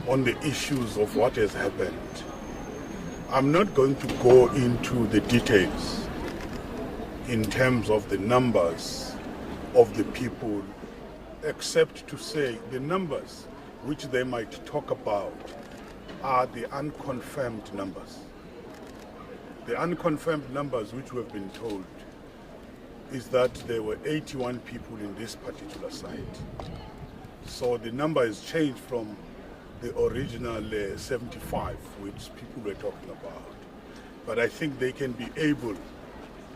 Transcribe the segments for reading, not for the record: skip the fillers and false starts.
on the issues of what has happened. I'm not going to go into the details in terms of the numbers of the people, except to say the numbers which they might talk about are the unconfirmed numbers. The unconfirmed numbers which we have been told is that there were 81 people in this particular site. So the number has changed from the original 75, which people were talking about. But I think they can be able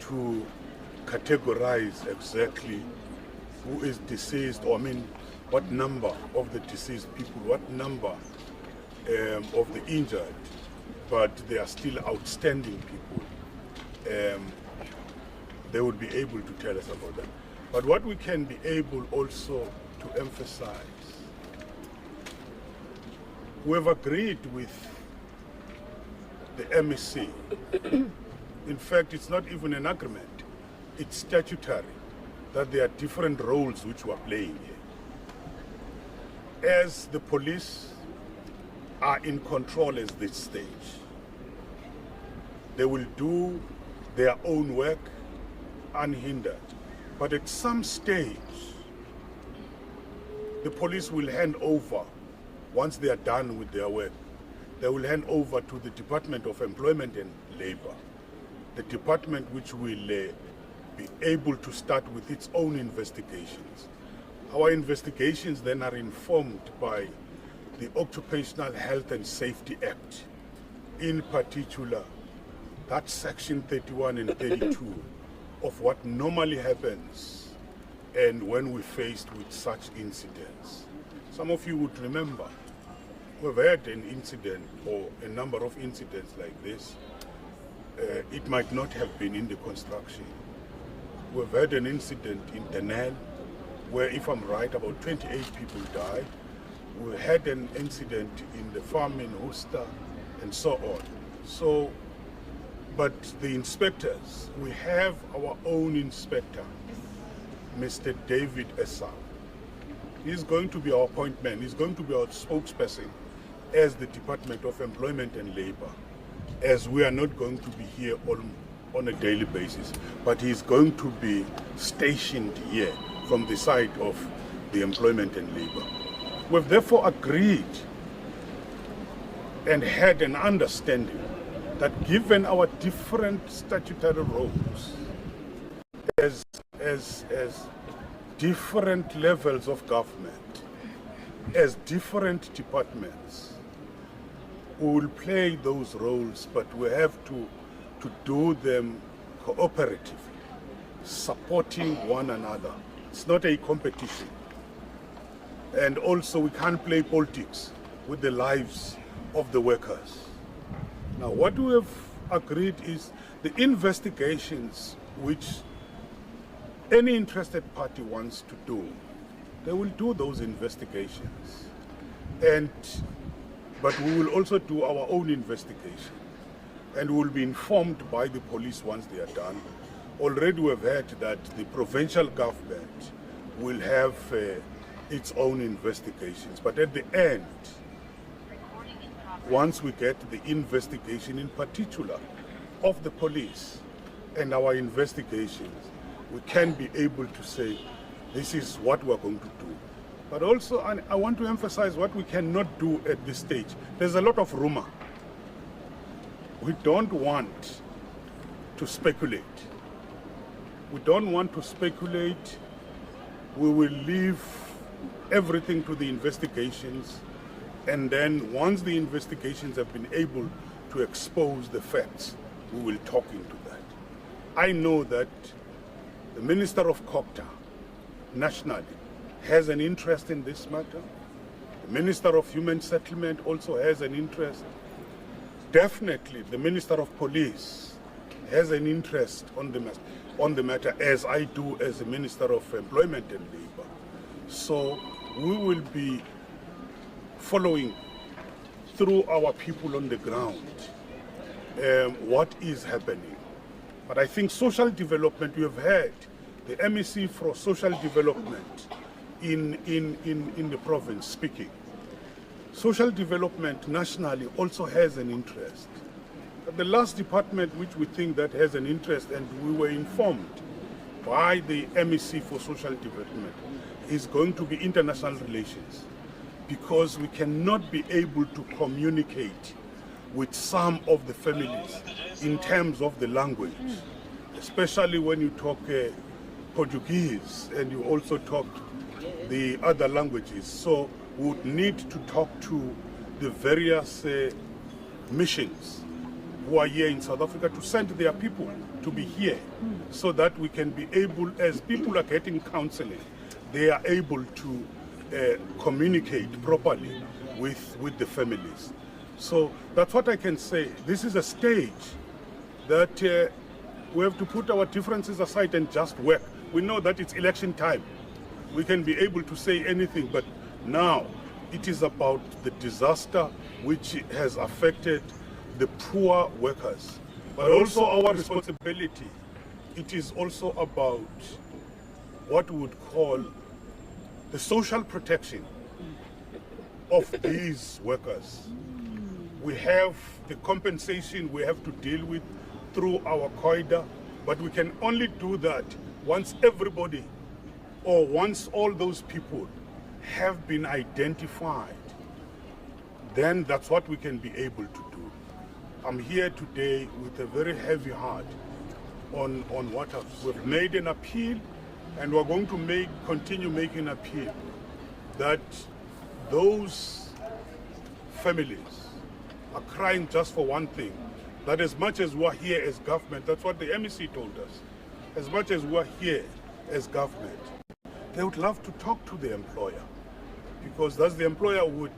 to categorize exactly who is deceased, or I mean, what number of the deceased people, what number of the injured, but they are still outstanding people. They would be able to tell us about that. But what we can be able also to emphasize, we have agreed with the MEC. In fact, it's not even an agreement. It's statutory that there are different roles which we are playing here. As the police are in control at this stage, they will do their own work unhindered. But at some stage, the police will hand over, once they are done with their work, they will hand over to the Department of Employment and Labor, the department which will be able to start with its own investigations. Our investigations then are informed by the Occupational Health and Safety Act, in particular, that's Section 31 and 32 of what normally happens and when we're faced with such incidents. Some of you would remember, we've had an incident or a number of incidents like this. It might not have been in the construction. We've had an incident in Denel where, if I'm right, about 28 people died. We had an incident in the farm in Worcester and so on. So, but the inspectors, we have our own inspector, Mr. David Esau. He's going to be our point man. He's going to be our spokesperson as the Department of Employment and Labor, as we are not going to be here on a daily basis, but he's going to be stationed here from the side of the Employment and Labor. We've therefore agreed and had an understanding that given our different statutory roles as different levels of government, as different departments, we will play those roles, but we have to do them cooperatively, supporting one another. It's not a competition. And also we can't play politics with the lives of the workers. Now what we have agreed is the investigations which any interested party wants to do, they will do those investigations. But we will also do our own investigation. And we will be informed by the police once they are done. Already we have heard that the provincial government will have its own investigations. But at the end, once we get the investigation in particular of the police and our investigations, we can be able to say, this is what we're going to do. But also, I want to emphasize what we cannot do at this stage. There's a lot of rumor. We don't want to speculate. We don't want to speculate. We will leave everything to the investigations, and then once the investigations have been able to expose the facts, we will talk into that. I know that the Minister of COGTA nationally has an interest in this matter. The Minister of Human Settlement also has an interest. Definitely the Minister of Police has an interest on the matter, as I do as the Minister of Employment and Labor. So we will be following through our people on the ground what is happening. But I think social development, we have heard the MEC for social development in the province speaking. social development nationally also has an interest. The last department which we think that has an interest, and we were informed by the MEC for Social Development, is going to be international relations, because we cannot be able to communicate with some of the families in terms of the language, especially when you talk Portuguese and you also talk the other languages. So we would need to talk to the various missions who are here in South Africa to send their people to be here, so that we can be able, as people are getting counseling, they are able to communicate properly with the families. So that's what I can say. This is a stage that we have to put our differences aside and just work. We know that it's election time. We can be able to say anything, but now it is about the disaster which has affected the poor workers, but also our responsibility. It is also about what we would call the social protection of these workers. We have the compensation we have to deal with through our COIDA, but we can only do that once everybody, or once all those people have been identified. Then that's what we can be able to do. I'm here today with a very heavy heart on what we've made an appeal, and we're going to continue making an appeal that those families are crying just for one thing, that as much as we're here as government, that's what the MEC told us, as much as we're here as government, they would love to talk to the employer, because that's the employer would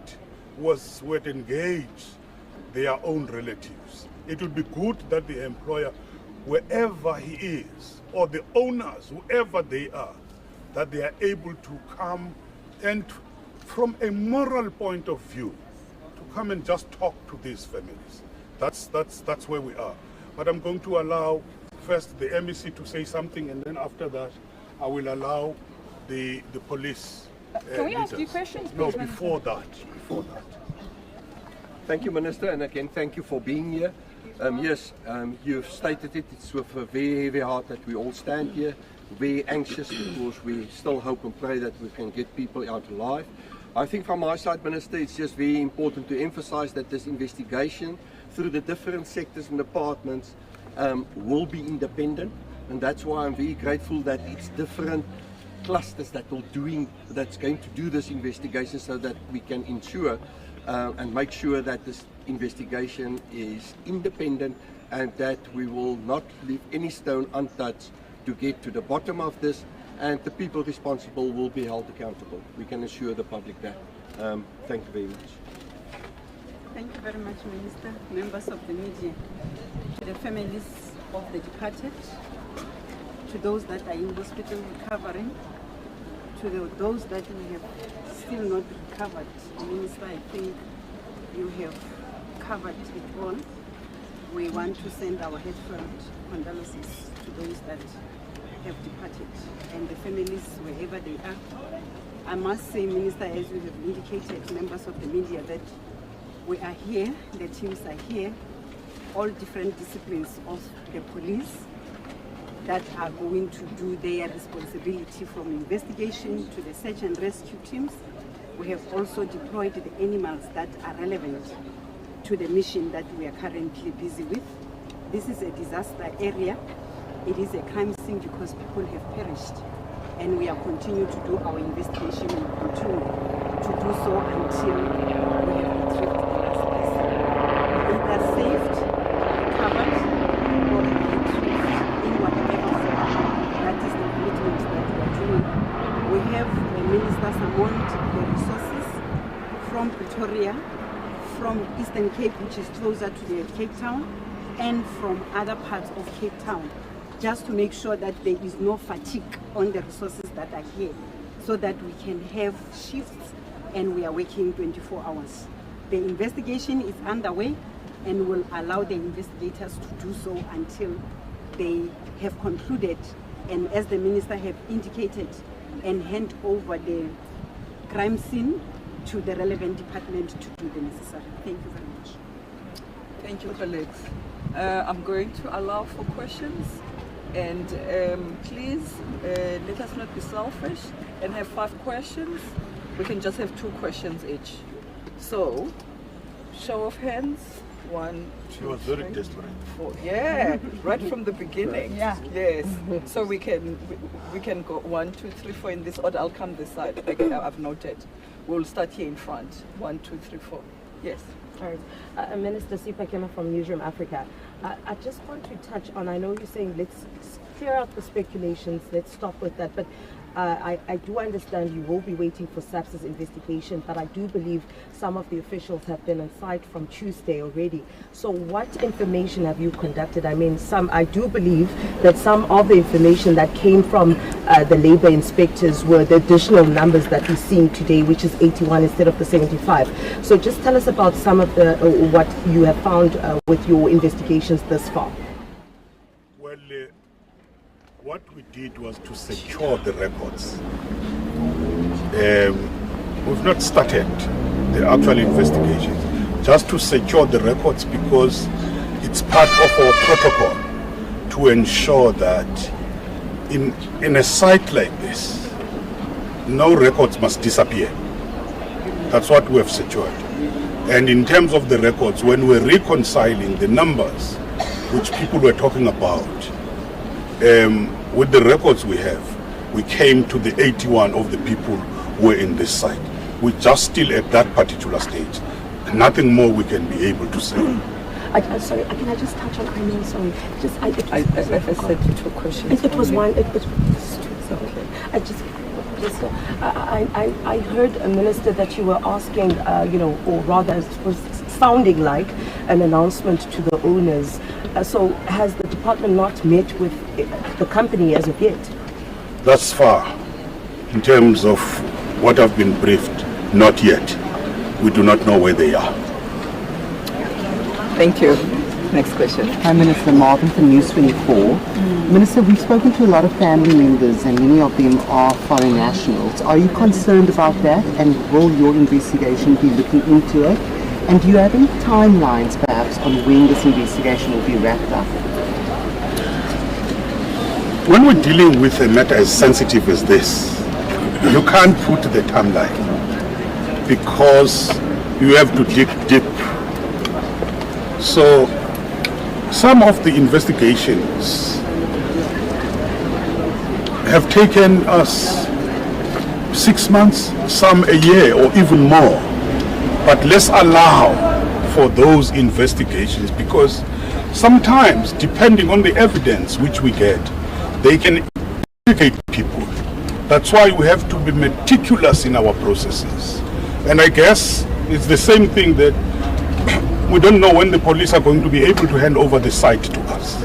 engage their own relatives. It would be good that the employer, wherever he is, or the owners, whoever they are, that they are able to come and, from a moral point of view, to come and just talk to these families. That's where we are. But I'm going to allow first the MEC to say something, and then after that, I will allow the police. Can we ask you questions, please? No, before that. Thank you, Minister, and again, thank you for being here. Yes, you've stated it. It's with a very heavy heart that we all stand here, very anxious, because we still hope and pray that we can get people out alive. I think from my side, Minister, it's just very important to emphasize that this investigation through the different sectors and departments will be independent, and that's why I'm very grateful that it's different clusters that's going to do this investigation, so that we can ensure and make sure that this investigation is independent, and that we will not leave any stone untouched to get to the bottom of this, and the people responsible will be held accountable. We can assure the public that. Thank you very much. Thank you very much, Minister, members of the media, to the families of the departed, to those that are in hospital recovering, to those that we have still not recovered. Minister, I think you have covered it all. We want to send our heartfelt condolences to those that have departed and the families wherever they are. I must say, Minister, as you have indicated, members of the media, that we are here, the teams are here, all different disciplines of the police that are going to do their responsibility, from investigation to the search and rescue teams. We have also deployed the animals that are relevant to the mission that we are currently busy with. This is a disaster area. It is a crime scene because people have perished, and we are continuing to do our investigation and continue to do so until we have retrieved the last person. Either saved, recovered, or retrieved in whatever form. That is the commitment that we are doing. We have Minister Samond, the resources from Pretoria, from Eastern Cape, which is closer to the Cape Town, and from other parts of Cape Town, just to make sure that there is no fatigue on the resources that are here, so that we can have shifts and we are working 24 hours. The investigation is underway and will allow the investigators to do so until they have concluded, and as the Minister have indicated, and hand over the crime scene to the relevant department to do the necessary. Thank you very much. Thank you, colleagues. I'm going to allow for questions, and please let us not be selfish and have 5 questions. We can just have 2 questions each. So, show of hands. 1, 2, She was very 3, desperate. 4. Yeah, right from the beginning. Yeah. Yes. So we can go 1, 2, 3, 4 in this order. I'll come this side. Okay, I've noted. We'll start here in front. 1, 2, 3, 4. Yes. All right. Minister Sipa Kema from Newsroom Africa. I just want to touch on, I know you're saying let's clear out the speculations, let's stop with that, but I do understand you will be waiting for SAPS's investigation, but I do believe some of the officials have been on site from Tuesday already. So what information have you conducted? I mean, I do believe that some of the information that came from the labor inspectors were the additional numbers that we're seeing today, which is 81 instead of the 75. So just tell us about some of the what you have found with your investigations thus far. Well, what we did was to secure the records. We've not started the actual investigation, just to secure the records, because it's part of our protocol to ensure that in a site like this, no records must disappear. That's what we have secured. And in terms of the records, when we're reconciling the numbers which people were talking about, with the records we have, we came to the 81 of the people who were in this site. We're just still at that particular stage. Nothing more we can be able to say. Sorry, can I just touch on, I know, sorry. I said 2 questions. It was only. one, it was okay. I heard a minister that you were asking, or rather it was sounding like an announcement to the owners. So has the department not met with the company as of yet? Thus far, in terms of what have been briefed, not yet. We do not know where they are. Thank you. Next question. Hi, Minister. Marvin from News 24. Minister, we've spoken to a lot of family members and many of them are foreign nationals. Are you concerned about that, and will your investigation be looking into it? And do you have any timelines perhaps on when this investigation will be wrapped up? When we're dealing with a matter as sensitive as this, you can't put the timeline, because you have to dig deep. So some of the investigations have taken us 6 months, some a year or even more. But let's allow for those investigations, because sometimes, depending on the evidence which we get, they can implicate people. That's why we have to be meticulous in our processes. And I guess it's the same thing that we don't know when the police are going to be able to hand over the site to us.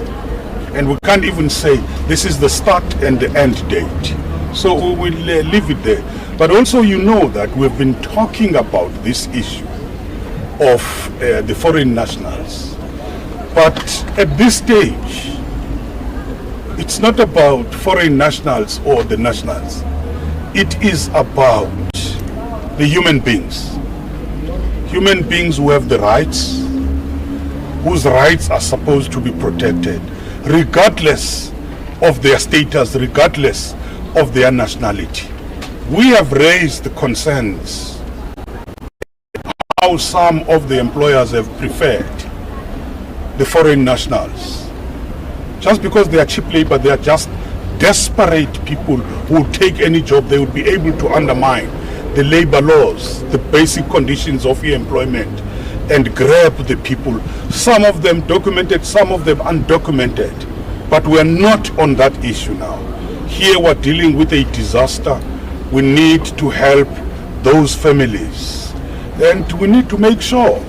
And we can't even say this is the start and the end date. So we will leave it there. But also, you know that we've been talking about this issue of the foreign nationals. But at this stage, it's not about foreign nationals or the nationals. It is about the human beings. Human beings who have the rights, whose rights are supposed to be protected, regardless of their status, regardless of their nationality. We have raised the concerns how some of the employers have preferred the foreign nationals. Just because they are cheap labor, they are just desperate people who will take any job. They will be able to undermine the labor laws, the basic conditions of your employment, and grab the people. Some of them documented, some of them undocumented. But we are not on that issue now. Here we're dealing with a disaster. We need to help those families. And we need to make sure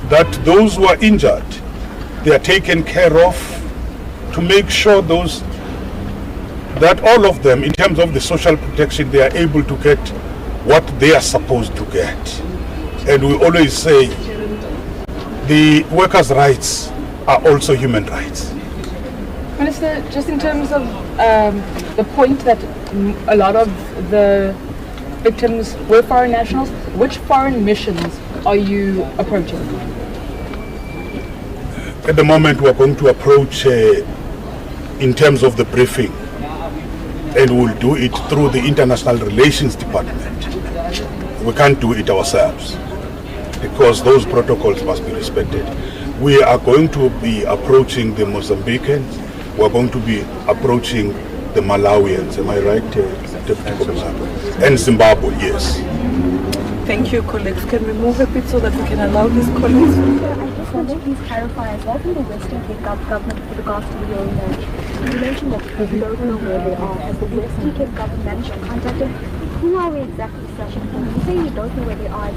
that those who are injured, they are taken care of, to make sure that all of them, in terms of the social protection, they are able to get what they are supposed to get. And we always say the workers' rights are also human rights. Minister, just in terms of the point that a lot of the victims were foreign nationals. Which foreign missions are you approaching? At the moment, we are going to approach in terms of the briefing, and we'll do it through the International Relations Department. We can't do it ourselves because those protocols must be respected. We are going to be approaching the Mozambicans. We are going to be approaching the Malawians. Am I right, Deputy Commissioner? And Zimbabwe, yes. Thank you, colleagues. Can we move a bit so that we can allow these colleagues? I just want to please clarify as well from the Western Cape government with regards to the you mentioned that you don't know where they are. Has the Western Cape government managed to contact them? Who are we exactly searching for? You say you don't know where they are.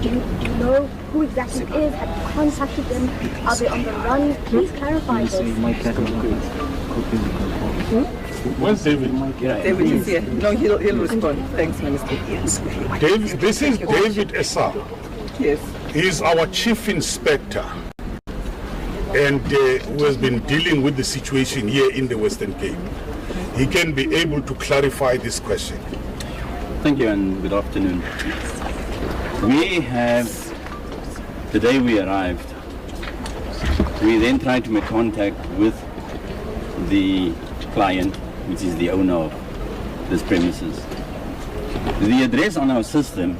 Do you know who exactly it is? Have you contacted them? Are they on the run? Please clarify this. Where's David? David is here. No, he'll respond. Thanks, Minister. Yes. David, this is David Essa. Yes. He's our chief inspector, and who has been dealing with the situation here in the Western Cape. He can be able to clarify this question. Thank you and good afternoon. We have, the day we arrived, we then tried to make contact with the client, which is the owner of this premises. The address on our system,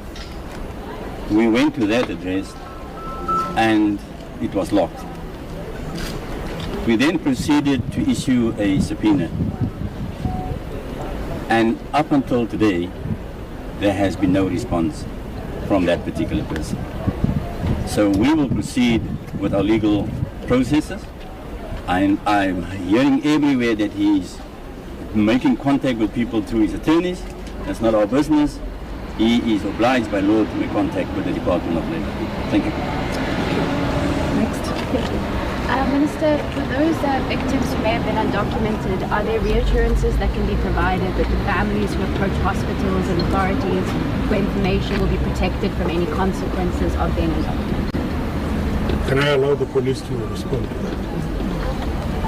we went to that address and it was locked. We then proceeded to issue a subpoena. And up until today, there has been no response from that particular person. So we will proceed with our legal processes. I'm hearing everywhere that he's making contact with people through his attorneys. That's not our business. He is obliged by law to make contact with the Department of Labor. Thank you. Minister, for those victims who may have been undocumented, are there reassurances that can be provided that the families who approach hospitals and authorities for information will be protected from any consequences of being undocumented? Can I allow the police to respond?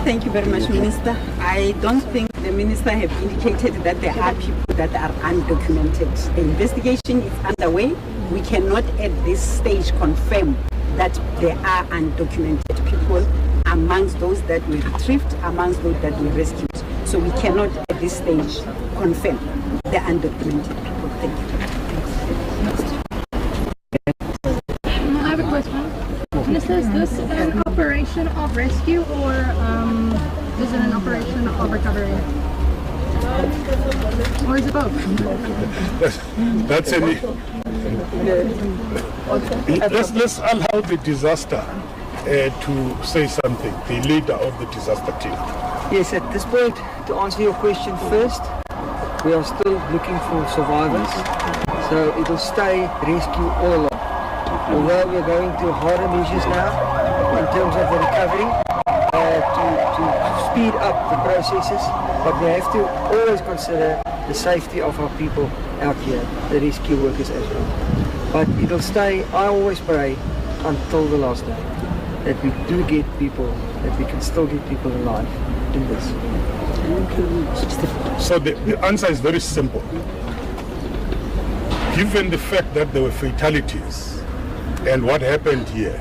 Thank you very much, Minister. I don't think the Minister have indicated that there are people that are undocumented. The investigation is underway. We cannot at this stage confirm that there are undocumented people amongst those that were retrieved, amongst those that were rescued. So we cannot at this stage confirm the undocumented people. Thank you. I have a question. Minister, is this an operation of rescue or is it an operation of recovery? Or is it both? That's any. Let's allow the disaster to say something, the leader of the disaster team. Yes, at this point, to answer your question first, we are still looking for survivors. So it will stay rescue all along. Although we're going to harder measures now in terms of the recovery to speed up the processes, but we have to always consider the safety of our people out here, the rescue workers as well. But it will stay, I always pray, until the last day, that we do get people, that we can still get people alive in this. So the answer is very simple. Given the fact that there were fatalities and what happened here,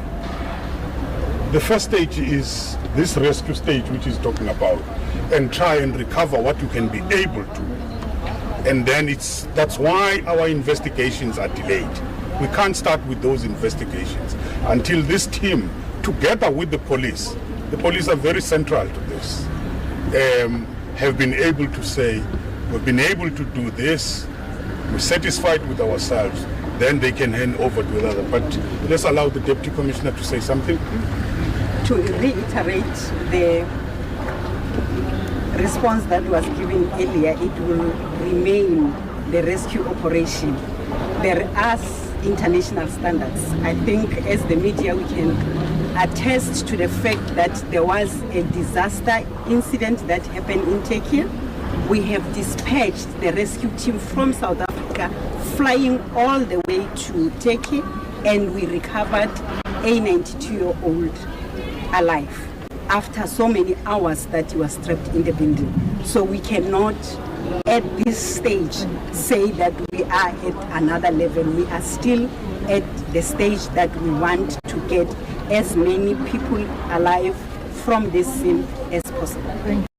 the first stage is this rescue stage which he's talking about, and try and recover what you can be able to. And then that's why our investigations are delayed. We can't start with those investigations until this team, together with the police are very central to this, have been able to say, we've been able to do this, we're satisfied with ourselves, then they can hand over to the other. But let's allow the Deputy Commissioner to say something. To reiterate the response that was given earlier, it will remain the rescue operation. There are international standards. I think as the media we can attest to the fact that there was a disaster incident that happened in Turkey. We have dispatched the rescue team from South Africa, flying all the way to Turkey, and we recovered a 92-year-old alive after so many hours that he was trapped in the building. So we cannot at this stage say that we are at another level. We are still at the stage that we want to get as many people alive from this scene as possible.